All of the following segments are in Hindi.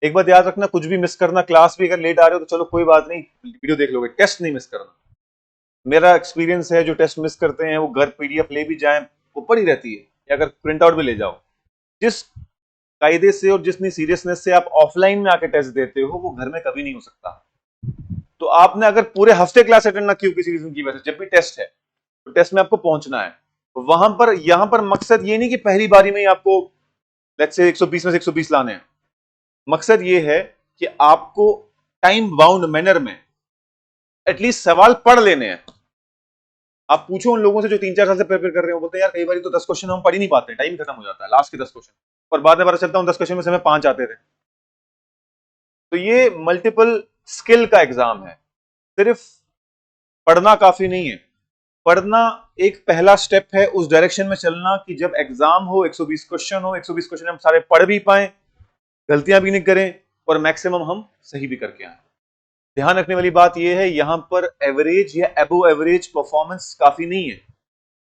एक बात याद रखना, कुछ भी मिस करना, क्लास भी अगर लेट आ रहे हो तो चलो कोई बात नहीं, वीडियो देख लोगे, टेस्ट नहीं मिस करना। मेरा एक्सपीरियंस है, जो टेस्ट मिस करते हैं वो घर पीडीएफ ले भी जाएं, वो पड़ी रहती है, या अगर प्रिंट आउट भी ले जाओ। जिस कायदे से और जितनी सीरियसनेस से आप ऑफलाइन में आके टेस्ट देते हो, वो घर में कभी नहीं हो सकता। तो आपने अगर पूरे हफ्ते क्लास अटेंड ना की हो किसी रीजन की वजह से, जब भी टेस्ट है तो टेस्ट में आपको पहुंचना है। तो वहां पर, यहां पर मकसद ये नहीं कि पहली बारी में ही आपको लेट्स से 120 में से 120 लाने हैं। मकसद ये है कि आपको टाइम बाउंड मैनर में एटलीस्ट सवाल पढ़ लेने हैं। आप पूछो उन लोगों से जो 3-4 साल से प्रिपेयर कर रहे हो, बोलते हैं यार कई बार तो 10 क्वेश्चन हम पढ़ ही नहीं पाते, टाइम खत्म हो जाता है लास्ट के 10 क्वेश्चन, और बाद में पता चलता है 10 क्वेश्चन में से हमें 5 आते थे। तो ये मल्टीपल स्किल का एग्जाम है, सिर्फ पढ़ना काफी नहीं है। पढ़ना एक पहला स्टेप है, उस डायरेक्शन में चलना कि जब एग्जाम हो, 120 क्वेश्चन हो, 120 क्वेश्चन हम सारे पढ़ भी पाए, गलतियां भी नहीं करें, और मैक्सिमम हम सही भी करके आए। ध्यान रखने वाली बात यह है, यहां पर एवरेज या अबव एवरेज परफॉर्मेंस काफी नहीं है,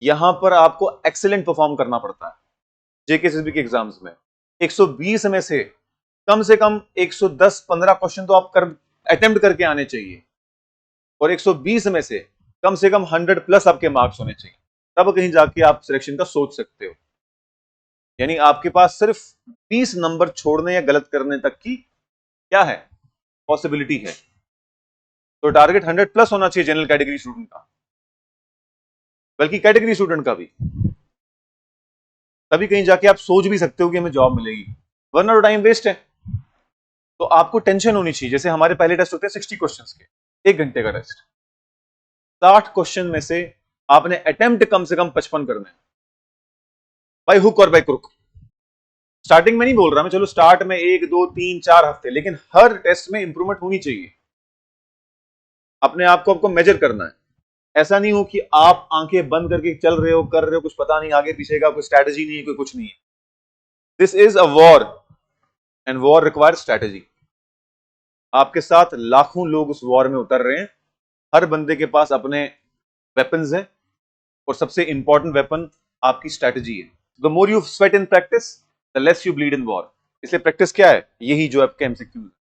यहां पर आपको एक्सीलेंट परफॉर्म करना पड़ता है। जेकेसीबी के एग्जाम्स में 120 में से कम 110-15 क्वेश्चन तो आप अटेम्प्ट करके आने चाहिए, और 120 में से कम 100 प्लस आपके मार्क्स होने चाहिए, तब कहीं जाके आप सिलेक्शन का सोच सकते हो। यानी आपके पास सिर्फ 20 नंबर छोड़ने या गलत करने तक की क्या है, पॉसिबिलिटी है। तो टारगेट 100 प्लस होना चाहिए जनरल कैटेगरी स्टूडेंट का, बल्कि कैटेगरी स्टूडेंट का भी। तभी कहीं जाके आप सोच भी सकते हो कि हमें जॉब मिलेगी, वरना तो टाइम वेस्ट है। तो आपको टेंशन होनी चाहिए, जैसे हमारे पहले टेस्ट होते हैं 60 क्वेश्चंस के, 1 घंटे का टेस्ट, 60 क्वेश्चन में से आपने अटेम्प्ट कम से कम 55 करने हैं, बाय हुक और बाय क्रुक। स्टार्टिंग में नहीं बोल रहा मैं, चलो स्टार्ट में 1, 2, 3, 4 हफ्ते, लेकिन हर टेस्ट में इंप्रूवमेंट होनी चाहिए। अपने आप को आपको मेजर करना है। ऐसा नहीं हो कि आप आंखें बंद करके चल रहे हो, कर रहे हो, कुछ पता नहीं आगे पीछे का, कोई स्ट्रैटेजी नहीं है, कोई कुछ नहीं है। This is a war, and war require strategy. आपके साथ लाखों लोग उस वॉर में उतर रहे हैं, हर बंदे के पास अपने वेपन्स हैं, और सबसे इंपॉर्टेंट वेपन आपकी स्ट्रैटेजी है। The more you sweat in practice, the less you bleed in war. इसलिए प्रैक्टिस क्या है, यही जो आपके एमसीक्यूज